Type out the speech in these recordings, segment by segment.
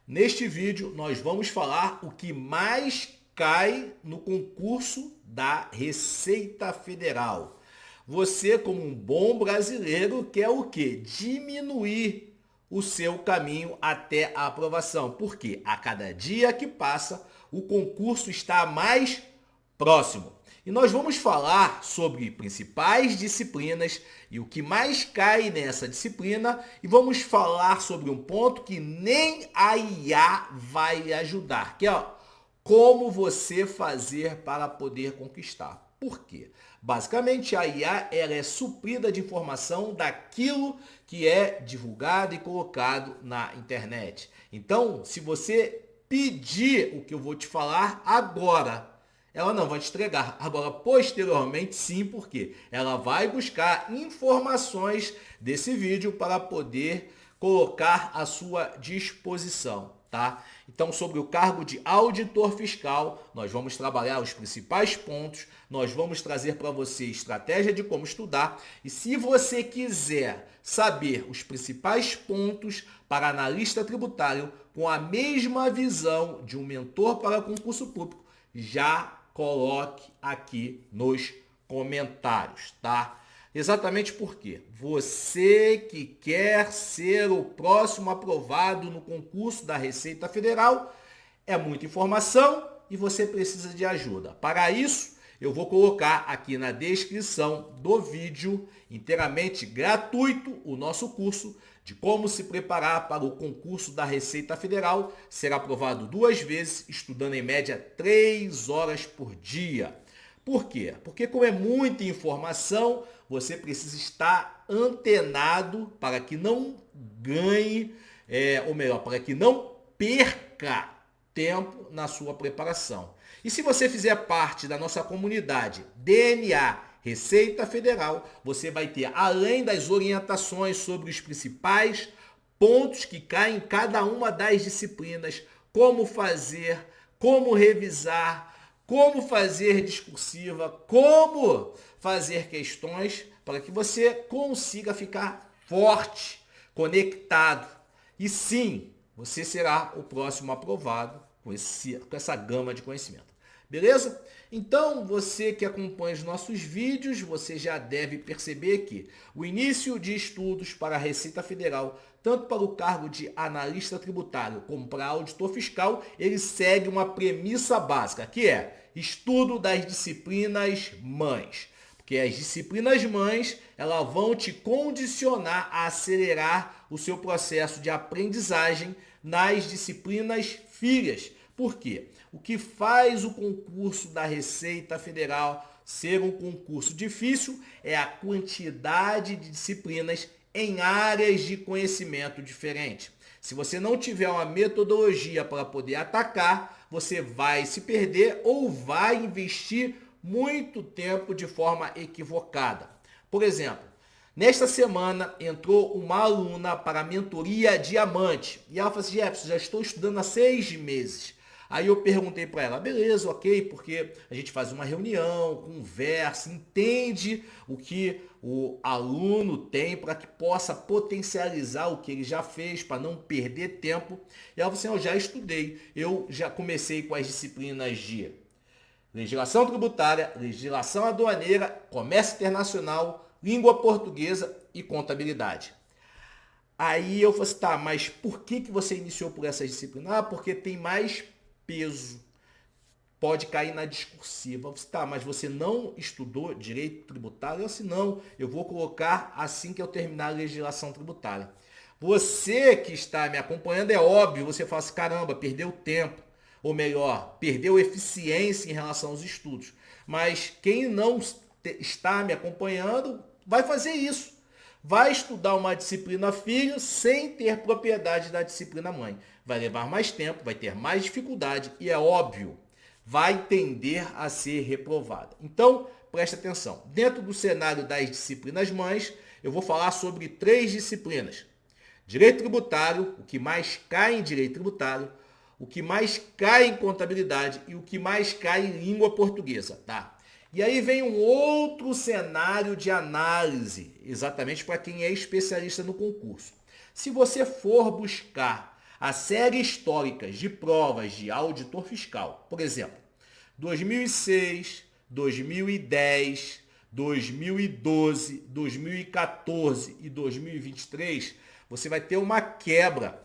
Neste vídeo, nós vamos falar o que mais cai no concurso da Receita Federal. Você, como um bom brasileiro, quer o quê? Diminuir o seu caminho até a aprovação. Porque a cada dia que passa, o concurso está mais próximo. E nós vamos falar sobre principais disciplinas e o que mais cai nessa disciplina, e vamos falar sobre um ponto que nem a IA vai ajudar, que é como você fazer para poder conquistar. Por quê? Basicamente, a IA ela é suprida de informação daquilo que é divulgado e colocado na internet. Então, se você pedir o que eu vou te falar agora, ela não vai te entregar. Agora, posteriormente, sim, porque ela vai buscar informações desse vídeo para poder colocar à sua disposição, tá? Então, sobre o cargo de auditor fiscal, nós vamos trabalhar os principais pontos, nós vamos trazer para você estratégia de como estudar, e se você quiser saber os principais pontos para analista tributário com a mesma visão de um mentor para concurso público, já coloque aqui nos comentários, tá? Exatamente porque você que quer ser o próximo aprovado no concurso da Receita Federal, é muita informação e você precisa de ajuda. Para isso, eu vou colocar aqui na descrição do vídeo, inteiramente gratuito, o nosso curso de como se preparar para o concurso da Receita Federal. Será aprovado 2 vezes, estudando em média 3 horas por dia. Por quê? Porque como é muita informação, você precisa estar antenado para que não ganhe, ou melhor, para que não perca tempo na sua preparação. E se você fizer parte da nossa comunidade DNA Receita Federal, você vai ter, além das orientações sobre os principais pontos que caem em cada uma das disciplinas, como fazer, como revisar, como fazer discursiva, como fazer questões, para que você consiga ficar forte, conectado. E sim, você será o próximo aprovado com essa gama de conhecimento. Beleza? Então, você que acompanha os nossos vídeos, você já deve perceber que o início de estudos para a Receita Federal, tanto para o cargo de analista tributário como para auditor fiscal, ele segue uma premissa básica, que é estudo das disciplinas mães. Porque as disciplinas mães, elas vão te condicionar a acelerar o seu processo de aprendizagem nas disciplinas filhas. Por quê? O que faz o concurso da Receita Federal ser um concurso difícil é a quantidade de disciplinas em áreas de conhecimento diferente. Se você não tiver uma metodologia para poder atacar, você vai se perder ou vai investir muito tempo de forma equivocada. Por exemplo, nesta semana entrou uma aluna para a mentoria Diamante e ela falou assim: Jefferson, já estou estudando há 6 meses. Aí eu perguntei para ela, beleza, ok, porque a gente faz uma reunião, conversa, entende o que o aluno tem para que possa potencializar o que ele já fez, para não perder tempo. E ela falou assim: eu já estudei, eu já comecei com as disciplinas de legislação tributária, legislação aduaneira, comércio internacional, língua portuguesa e contabilidade. Aí eu falei assim: tá, mas por que você iniciou por essas disciplinas? Ah, porque tem mais peso, pode cair na discursiva. Você, tá, mas você não estudou direito tributário? Eu disse: não, eu vou colocar assim que eu terminar a legislação tributária. Você que está me acompanhando, é óbvio, você fala assim: caramba, perdeu tempo, ou melhor, perdeu eficiência em relação aos estudos. Mas quem não está me acompanhando vai fazer isso. Vai estudar uma disciplina filho sem ter propriedade da disciplina mãe. Vai levar mais tempo, vai ter mais dificuldade e é óbvio, vai tender a ser reprovada. Então, preste atenção. Dentro do cenário das disciplinas mães, eu vou falar sobre 3 disciplinas. Direito tributário, o que mais cai em direito tributário, o que mais cai em contabilidade e o que mais cai em língua portuguesa, tá? E aí vem um outro cenário de análise, exatamente para quem é especialista no concurso. Se você for buscar A série histórica de provas de auditor fiscal, por exemplo, 2006, 2010, 2012, 2014 e 2023, você vai ter uma quebra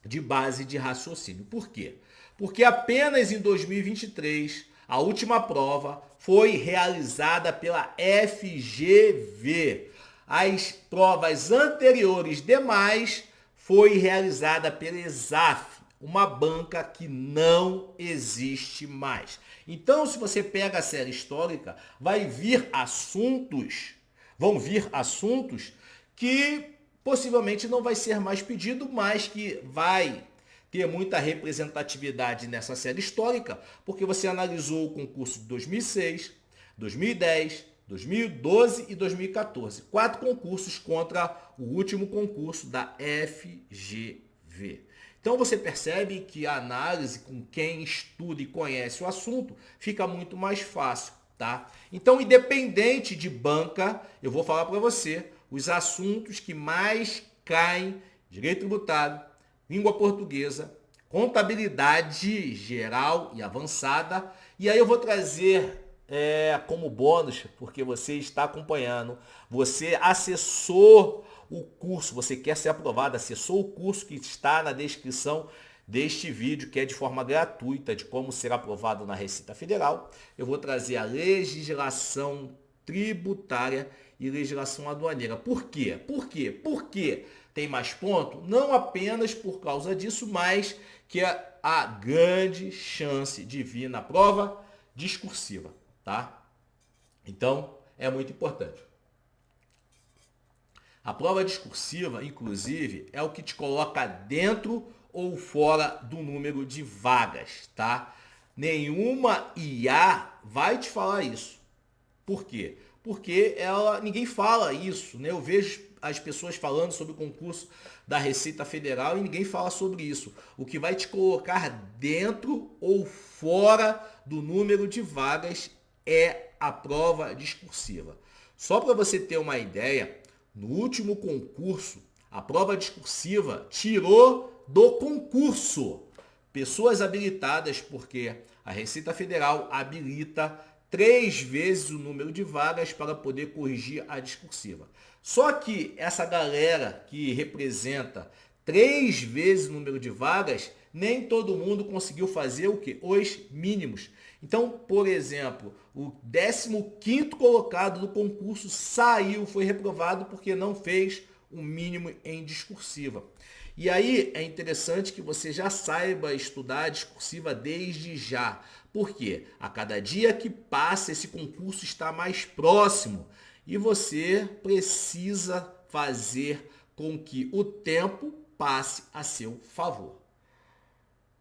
de base de raciocínio. Por quê? Porque apenas em 2023, a última prova foi realizada pela FGV. As provas anteriores demais foi realizada pela ESAF, uma banca que não existe mais. Então, se você pega a série histórica, vão vir assuntos que possivelmente não vai ser mais pedido, mas que vai ter muita representatividade nessa série histórica, porque você analisou o concurso de 2006, 2010, 2012 e 2014. 4 concursos contra o último concurso da FGV. Então você percebe que a análise com quem estuda e conhece o assunto fica muito mais fácil, tá? Então, independente de banca, eu vou falar para você os assuntos que mais caem: direito tributário, língua portuguesa, contabilidade geral e avançada. E aí eu vou trazer como bônus, porque você está acompanhando, você acessou o curso, você quer ser aprovado, acessou o curso que está na descrição deste vídeo, que é de forma gratuita, de como ser aprovado na Receita Federal. Eu vou trazer a legislação tributária e legislação aduaneira. Por quê? Porque tem mais ponto? Não apenas por causa disso, mas que é a grande chance de vir na prova discursiva, tá? Então, é muito importante. A prova discursiva, inclusive, é o que te coloca dentro ou fora do número de vagas, tá? Nenhuma IA vai te falar isso. Por quê? Porque ninguém fala isso, né? Eu vejo as pessoas falando sobre o concurso da Receita Federal e ninguém fala sobre isso. O que vai te colocar dentro ou fora do número de vagas é a prova discursiva. Só para você ter uma ideia, no último concurso, a prova discursiva tirou do concurso pessoas habilitadas, porque a Receita Federal habilita 3 vezes o número de vagas para poder corrigir a discursiva. Só que essa galera que representa 3 vezes o número de vagas, nem todo mundo conseguiu fazer o quê? Os mínimos. Então, por exemplo, o 15º colocado do concurso foi reprovado porque não fez o mínimo em discursiva. E aí é interessante que você já saiba estudar a discursiva desde já. Por quê? A cada dia que passa, esse concurso está mais próximo e você precisa fazer com que o tempo passe a seu favor.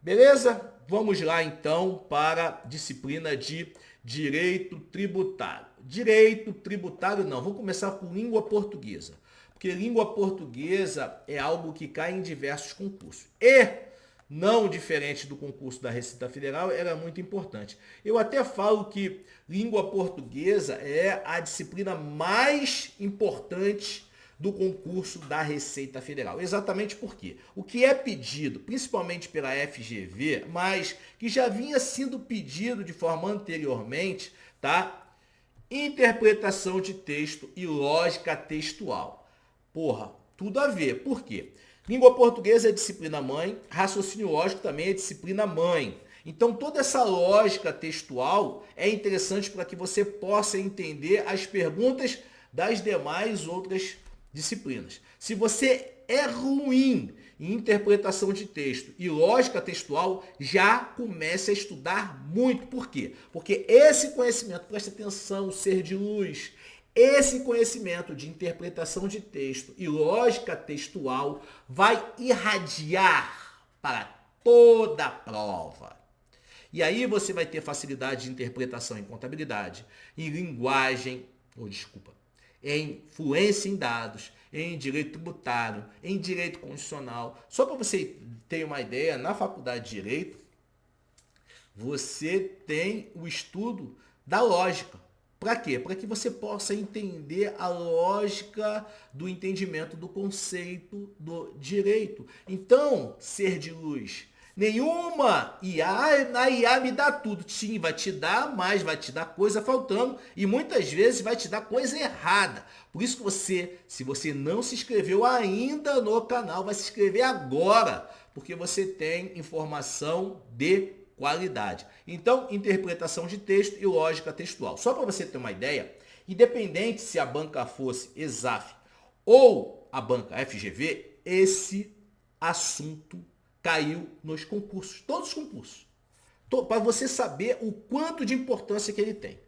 Beleza? Vamos lá então para a disciplina de Direito Tributário. Direito Tributário não, vamos começar com língua portuguesa. Porque língua portuguesa é algo que cai em diversos concursos. E, não diferente do concurso da Receita Federal, era muito importante. Eu até falo que língua portuguesa é a disciplina mais importante do concurso da Receita Federal. Exatamente porque o que é pedido, principalmente pela FGV, mas que já vinha sendo pedido de forma anteriormente, tá? Interpretação de texto e lógica textual. Porra, tudo a ver. Por quê? Língua portuguesa é disciplina mãe, raciocínio lógico também é disciplina mãe. Então, toda essa lógica textual é interessante para que você possa entender as perguntas das demais outras disciplinas. Se você é ruim em interpretação de texto e lógica textual, já comece a estudar muito. Por quê? Porque esse conhecimento, presta atenção, ser de luz, esse conhecimento de interpretação de texto e lógica textual vai irradiar para toda a prova. E aí você vai ter facilidade de interpretação em contabilidade, em em fluência em dados, em direito tributário, em direito constitucional. Só para você ter uma ideia, na faculdade de Direito, você tem o estudo da lógica. Para quê? Para que você possa entender a lógica do entendimento do conceito do direito. Então, ser de luz, nenhuma IA, a IA me dá tudo. Sim, vai te dar mais, vai te dar coisa faltando e muitas vezes vai te dar coisa errada. Por isso que você, se você não se inscreveu ainda no canal, vai se inscrever agora, porque você tem informação de qualidade. Então, interpretação de texto e lógica textual. Só para você ter uma ideia, independente se a banca fosse ESAF ou a banca FGV, esse assunto caiu nos concursos, todos os concursos. Para você saber o quanto de importância que ele tem.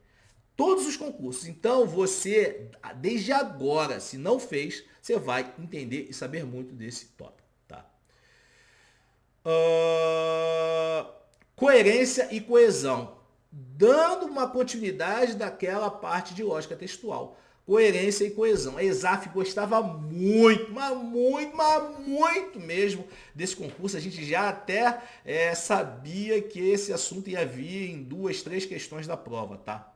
Todos os concursos. Então, você, desde agora, se não fez, você vai entender e saber muito desse tópico. Tá? Coerência e coesão, dando uma continuidade daquela parte de lógica textual. Coerência e coesão. A ESAF gostava muito, mas muito mesmo desse concurso. A gente já até sabia que esse assunto ia vir em 2, 3 questões da prova, tá?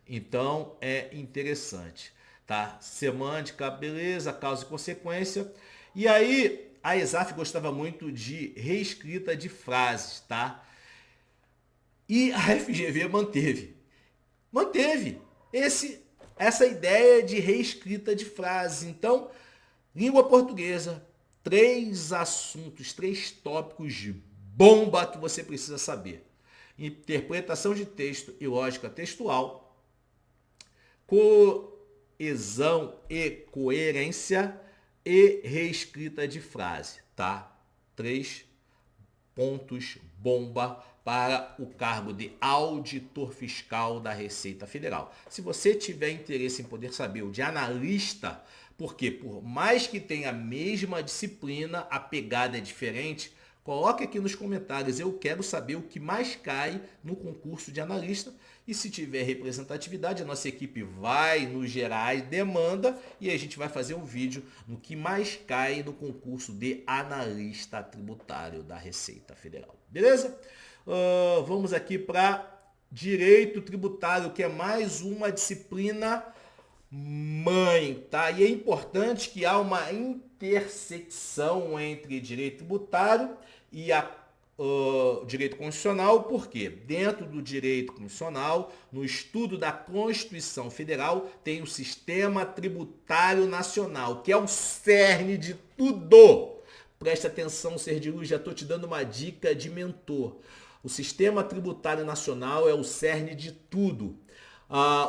Então é interessante, tá? Semântica, beleza, causa e consequência. E aí, a ESAF gostava muito de reescrita de frases, tá? E a FGV manteve essa ideia de reescrita de frases. Então, língua portuguesa, 3 assuntos, 3 tópicos de bomba que você precisa saber. Interpretação de texto e lógica textual, coesão e coerência e reescrita de frase, tá? 3 pontos bomba para o cargo de auditor fiscal da Receita Federal. Se você tiver interesse em poder saber o de analista, porque por mais que tenha a mesma disciplina, a pegada é diferente, coloque aqui nos comentários, eu quero saber o que mais cai no concurso de analista. E se tiver representatividade, a nossa equipe vai nos gerar demanda e a gente vai fazer um vídeo no que mais cai no concurso de analista tributário da Receita Federal. Beleza? Vamos aqui para direito tributário, que é mais uma disciplina mãe, tá? E é importante que há uma intersecção entre direito tributário e direito constitucional, porque dentro do direito constitucional, no estudo da Constituição Federal, tem o Sistema Tributário Nacional, que é o cerne de tudo. Preste atenção, ser de luz, já estou te dando uma dica de mentor. O Sistema Tributário Nacional é o cerne de tudo.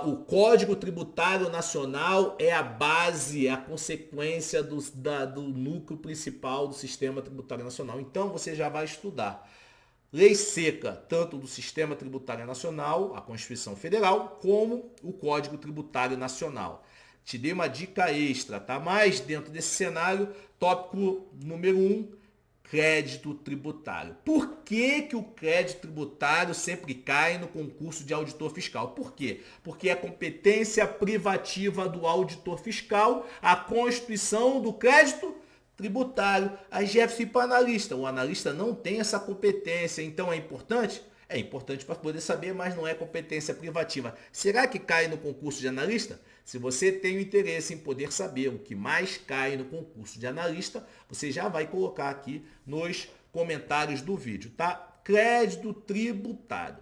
O Código Tributário Nacional é a base, é a consequência do núcleo principal do Sistema Tributário Nacional. Então, você já vai estudar lei seca, tanto do Sistema Tributário Nacional, a Constituição Federal, como o Código Tributário Nacional. Te dei uma dica extra, tá? Mas dentro desse cenário, tópico número 1, crédito tributário. Por que o crédito tributário sempre cai no concurso de auditor fiscal? Por quê? Porque a competência privativa do auditor fiscal, a constituição do crédito tributário. Aí Jefferson para analista. O analista não tem essa competência, então é importante? É importante para poder saber, mas não é competência privativa. Será que cai no concurso de analista? Se você tem o interesse em poder saber o que mais cai no concurso de analista, você já vai colocar aqui nos comentários do vídeo, tá? Crédito tributário,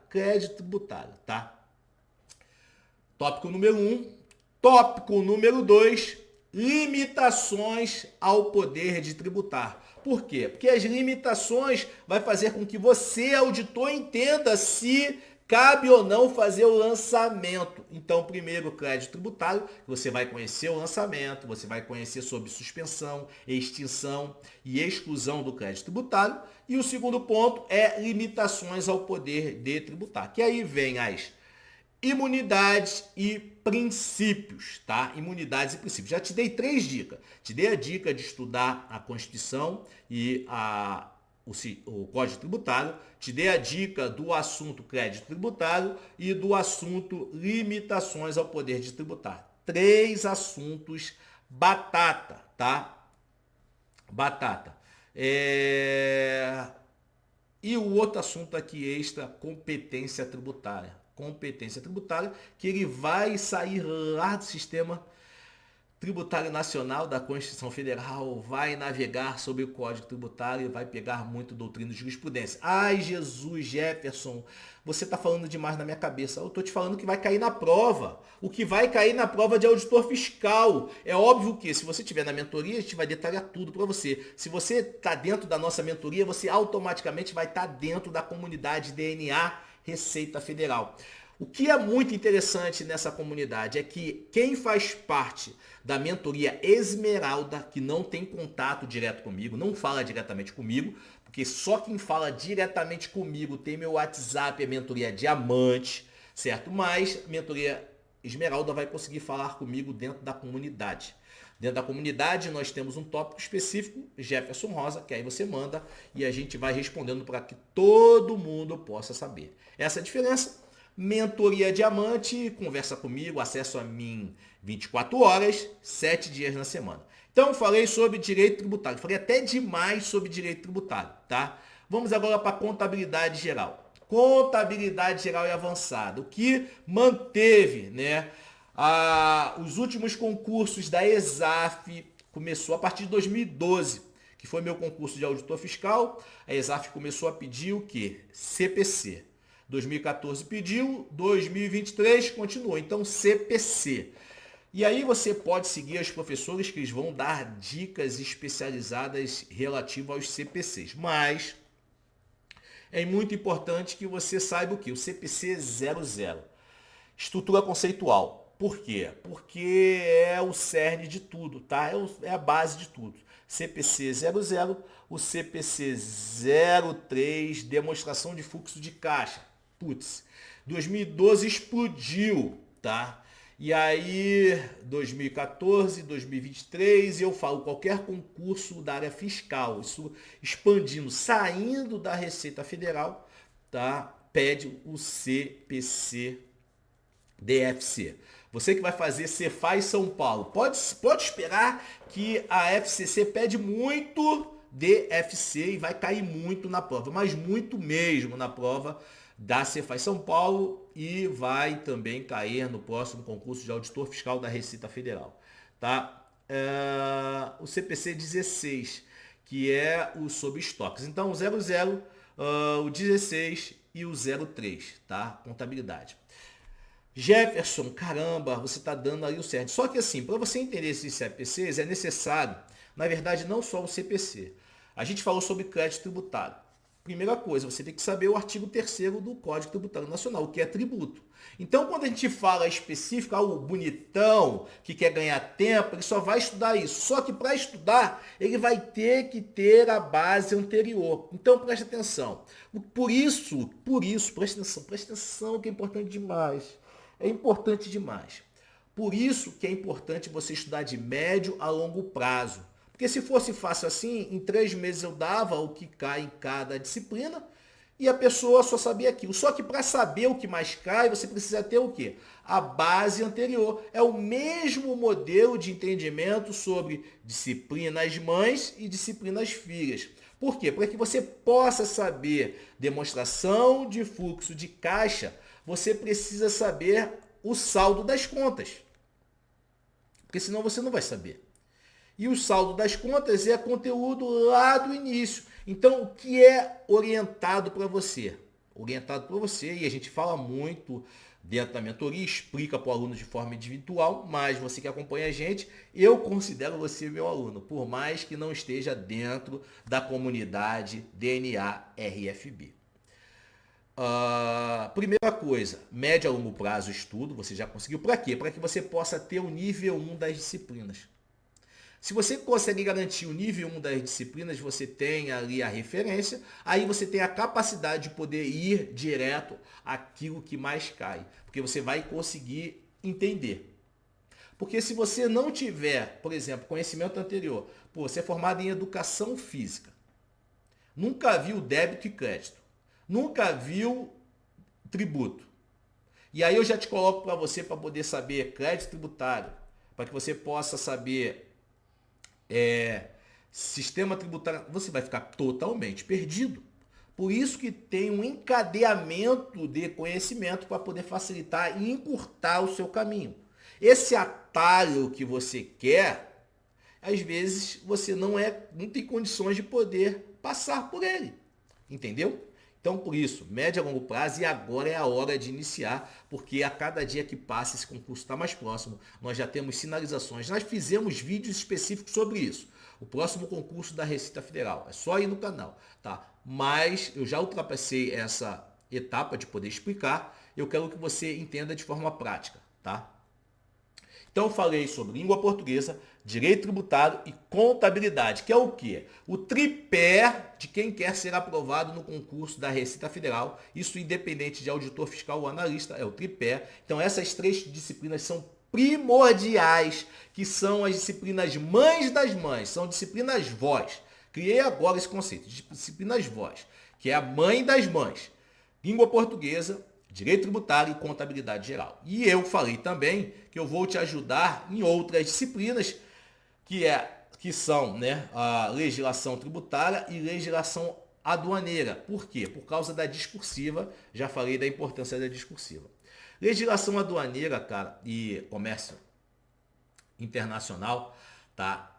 tá? Tópico número 1. Tópico número 2, limitações ao poder de tributar. Por quê? Porque as limitações vai fazer com que você, auditor, entenda se cabe ou não fazer o lançamento. Então, primeiro, o crédito tributário, você vai conhecer o lançamento, você vai conhecer sobre suspensão, extinção e exclusão do crédito tributário. E o segundo ponto é limitações ao poder de tributar, que aí vem as imunidades e princípios, tá? Imunidades e princípios. Já te dei 3 dicas. Te dei a dica de estudar a Constituição e o Código Tributário, te dei a dica do assunto crédito tributário e do assunto limitações ao poder de tributar. 3 assuntos batata, tá? Batata. E o outro assunto aqui extra, competência tributária. competência tributária, que ele vai sair lá do sistema tributário nacional da Constituição Federal, vai navegar sobre o Código Tributário e vai pegar muito doutrina de jurisprudência. Ai, Jesus, Jefferson, você está falando demais na minha cabeça. Eu estou te falando que vai cair na prova. O que vai cair na prova de auditor fiscal. É óbvio que se você estiver na mentoria, a gente vai detalhar tudo para você. Se você está dentro da nossa mentoria, você automaticamente vai estar dentro da comunidade DNA Receita Federal. O que é muito interessante nessa comunidade é que quem faz parte da mentoria Esmeralda, que não tem contato direto comigo, não fala diretamente comigo, porque só quem fala diretamente comigo tem meu WhatsApp, a mentoria Diamante, certo? Mas a mentoria Esmeralda vai conseguir falar comigo dentro da comunidade. Dentro da comunidade nós temos um tópico específico, Jefferson Rosa, que aí você manda e a gente vai respondendo para que todo mundo possa saber. Essa é a diferença. Mentoria Diamante, conversa comigo, acesso a mim 24 horas, 7 dias na semana. Então, falei sobre direito tributário. Falei até demais sobre direito tributário, tá? Vamos agora para contabilidade geral. Contabilidade geral e avançada. O que manteve, né? Os últimos concursos da ESAF começou a partir de 2012, que foi meu concurso de auditor fiscal. A ESAF começou a pedir o quê? CPC. 2014 pediu, 2023 continuou. Então, CPC. E aí você pode seguir os professores que eles vão dar dicas especializadas relativas aos CPCs. Mas é muito importante que você saiba o que? O CPC 00. Estrutura conceitual. Por quê? Porque é o cerne de tudo, tá? É a base de tudo. CPC 00, o CPC 03, demonstração de fluxo de caixa. Putz, 2012 explodiu, tá? E aí, 2014, 2023, eu falo qualquer concurso da área fiscal, isso expandindo, saindo da Receita Federal, tá? Pede o CPC DFC. Você que vai fazer Cefaz São Paulo, pode esperar que a FCC pede muito DFC e vai cair muito na prova, mas muito mesmo na prova da Cefaz São Paulo e vai também cair no próximo concurso de auditor fiscal da Receita Federal. Tá? O CPC 16, que é o sobre estoques. Então, o 00, o 16 e o 03, tá? Contabilidade. Jefferson, caramba, você está dando aí o certo. Só que assim, para você entender esses CPCs, é necessário, na verdade, não só o CPC. A gente falou sobre crédito tributário. Primeira coisa, você tem que saber o artigo 3º do Código Tributário Nacional, o que é tributo. Então, quando a gente fala específico, o bonitão que quer ganhar tempo, ele só vai estudar isso. Só que para estudar, ele vai ter que ter a base anterior. Então, preste atenção. Por isso, preste atenção, que é importante demais. É importante demais. Por isso que é importante você estudar de médio a longo prazo. Porque se fosse fácil assim, em 3 meses eu dava o que cai em cada disciplina e a pessoa só sabia aquilo. Só que para saber o que mais cai, você precisa ter o quê? A base anterior. É o mesmo modelo de entendimento sobre disciplinas mães e disciplinas filhas. Por quê? Para que você possa saber demonstração de fluxo de caixa, você precisa saber o saldo das contas. Porque senão você não vai saber. E o saldo das contas é conteúdo lá do início. Então, o que é orientado para você? Orientado para você, e a gente fala muito dentro da mentoria, explica para o aluno de forma individual, mas você que acompanha a gente, eu considero você meu aluno, por mais que não esteja dentro da comunidade DNA RFB. Primeira coisa, médio a longo prazo estudo, você já conseguiu. Para quê? Para que você possa ter o nível 1 das disciplinas. Se você consegue garantir o nível 1 das disciplinas, você tem ali a referência, aí você tem a capacidade de poder ir direto àquilo que mais cai, porque você vai conseguir entender. Porque se você não tiver, por exemplo, conhecimento anterior, você é formado em educação física, nunca viu débito e crédito, nunca viu tributo, e aí eu já te coloco para você para poder saber crédito tributário, para que você possa saber sistema tributário, você vai ficar totalmente perdido. Por isso que tem um encadeamento de conhecimento para poder facilitar e encurtar o seu caminho. Esse atalho que você quer, às vezes você não tem condições de poder passar por ele. Entendeu? Então, por isso, médio a longo prazo, e agora é a hora de iniciar, porque a cada dia que passa esse concurso está mais próximo, nós já temos sinalizações, nós fizemos vídeos específicos sobre isso. O próximo concurso da Receita Federal, é só ir no canal, tá? Mas eu já ultrapassei essa etapa de poder explicar, eu quero que você entenda de forma prática, tá? Então eu falei sobre língua portuguesa, direito tributário e contabilidade, que é o quê? O tripé de quem quer ser aprovado no concurso da Receita Federal, isso independente de auditor fiscal ou analista, é o tripé. Então essas três disciplinas são primordiais, que são as disciplinas mães das mães, são disciplinas vós. Criei agora esse conceito, de disciplinas vós, que é a mãe das mães. Língua portuguesa, direito tributário e contabilidade geral. E eu falei também que eu vou te ajudar em outras disciplinas que são, né, a legislação tributária e legislação aduaneira. Por quê? Por causa da discursiva, já falei da importância da discursiva. Legislação aduaneira, cara, e comércio internacional, tá?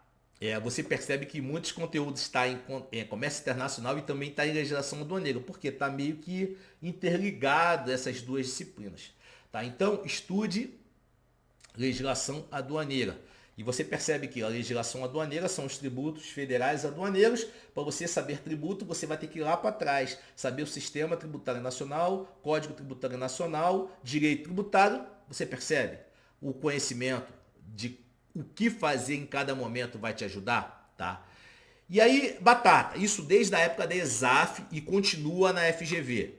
Você percebe que muitos conteúdos estão em comércio internacional e também está em legislação aduaneira, porque está meio que interligado essas duas disciplinas. Tá? Então, estude legislação aduaneira. E você percebe que a legislação aduaneira são os tributos federais aduaneiros. Para você saber tributo, você vai ter que ir lá para trás, saber o sistema tributário nacional, código tributário nacional, direito tributário. Você percebe? O conhecimento de o que fazer em cada momento vai te ajudar, tá? E aí, batata, isso desde a época da ESAF e continua na FGV.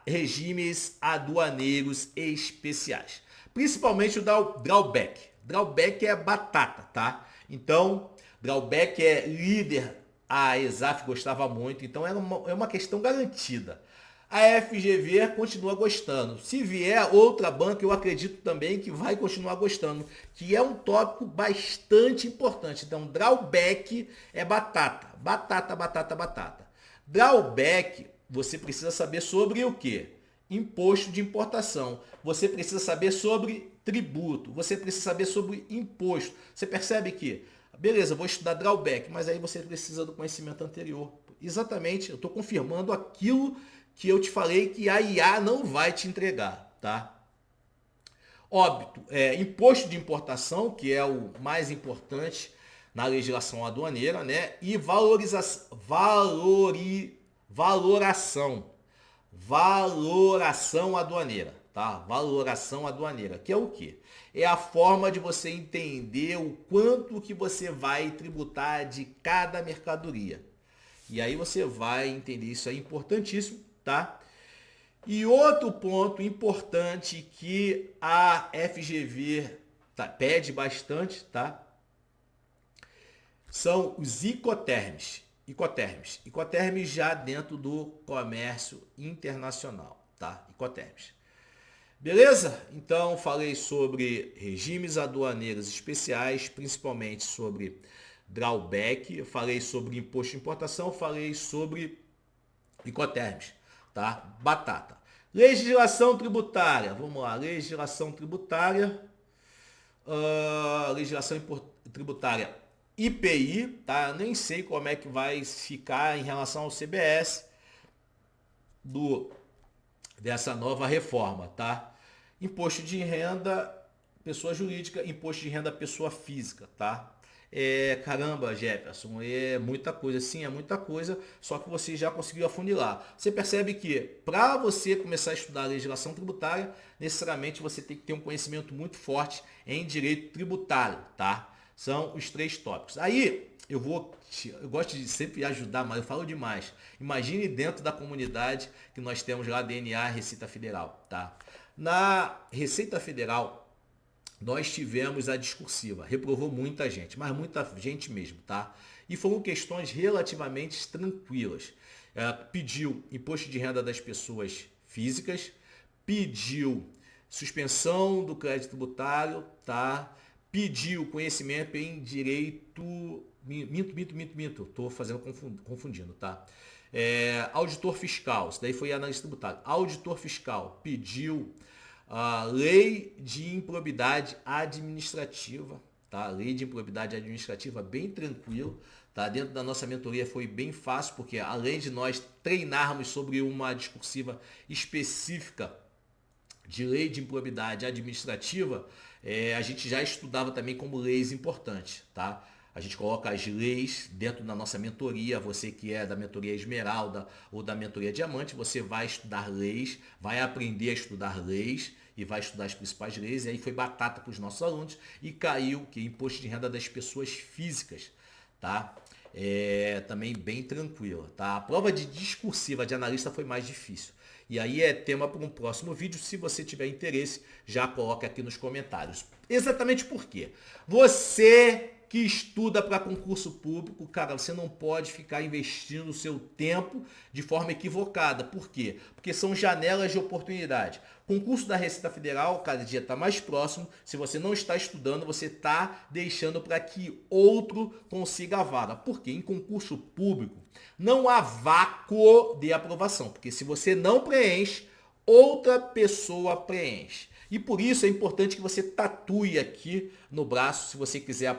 Regimes aduaneiros especiais. Principalmente o drawback. Drawback é batata, tá? Então, drawback é líder. A ESAF gostava muito, então é uma questão garantida. A FGV continua gostando. Se vier outra banca, eu acredito também que vai continuar gostando, que é um tópico bastante importante. Então, drawback é batata. Batata, batata, batata. Drawback, você precisa saber sobre o quê? Imposto de importação. Você precisa saber sobre tributo. Você precisa saber sobre imposto. Você percebe que, beleza, vou estudar drawback, mas aí você precisa do conhecimento anterior. Exatamente, eu estou confirmando aquilo que eu te falei que a IA não vai te entregar, tá? Óbito, imposto de importação, que é o mais importante na legislação aduaneira, né? E valoração aduaneira, tá? Valoração aduaneira, que é o quê? É a forma de você entender o quanto que você vai tributar de cada mercadoria. E aí você vai entender, isso é importantíssimo, tá? E outro ponto importante que a FGV pede bastante, tá? São os Icoterms. Icoterms já dentro do comércio internacional, tá? Icoterms. Beleza? Então falei sobre regimes aduaneiros especiais, principalmente sobre drawback, falei sobre imposto de importação, falei sobre Icoterms, tá? Batata. Legislação tributária, vamos lá, legislação tributária, tributária IPI, tá? Nem sei como é que vai ficar em relação ao CBS dessa nova reforma, tá? Imposto de renda pessoa jurídica, imposto de renda pessoa física, tá? Caramba, Jefferson, é muita coisa, sim, é muita coisa, só que você já conseguiu afunilar. Você percebe que para você começar a estudar a legislação tributária, necessariamente você tem que ter um conhecimento muito forte em direito tributário, tá? São os três tópicos. Aí, eu gosto de sempre ajudar, mas eu falo demais. Imagine dentro da comunidade que nós temos lá, DNA, Receita Federal, tá? Na Receita Federal, nós tivemos a discursiva, reprovou muita gente, mas muita gente mesmo, tá? E foram questões relativamente tranquilas. Pediu imposto de renda das pessoas físicas, pediu suspensão do crédito tributário, tá? Pediu conhecimento em direito Minto. Estou fazendo confundindo, tá? Auditor fiscal, isso daí foi analista tributário. Auditor fiscal pediu a lei de improbidade administrativa, tá? Lei de improbidade administrativa bem tranquilo, tá? Dentro da nossa mentoria foi bem fácil, porque além de nós treinarmos sobre uma discursiva específica de lei de improbidade administrativa, a gente já estudava também como leis importantes, tá? A gente coloca as leis dentro da nossa mentoria. Você que é da mentoria Esmeralda ou da mentoria Diamante, você vai estudar leis, vai aprender a estudar leis e vai estudar as principais leis. E aí foi batata para os nossos alunos e caiu que imposto de renda das pessoas físicas, tá? Também bem tranquila, tá? A prova de discursiva de analista foi mais difícil. E aí é tema para um próximo vídeo. Se você tiver interesse, já coloca aqui nos comentários. Exatamente por quê? Você que estuda para concurso público, cara, você não pode ficar investindo o seu tempo de forma equivocada. Por quê? Porque são janelas de oportunidade. Concurso da Receita Federal, cada dia está mais próximo. Se você não está estudando, você está deixando para que outro consiga a vaga. Porque em concurso público não há vácuo de aprovação. Porque se você não preenche, outra pessoa preenche. E por isso é importante que você tatue aqui no braço se você quiser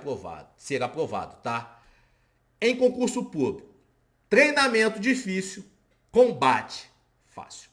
ser aprovado, tá? Em concurso público, treinamento difícil, combate fácil.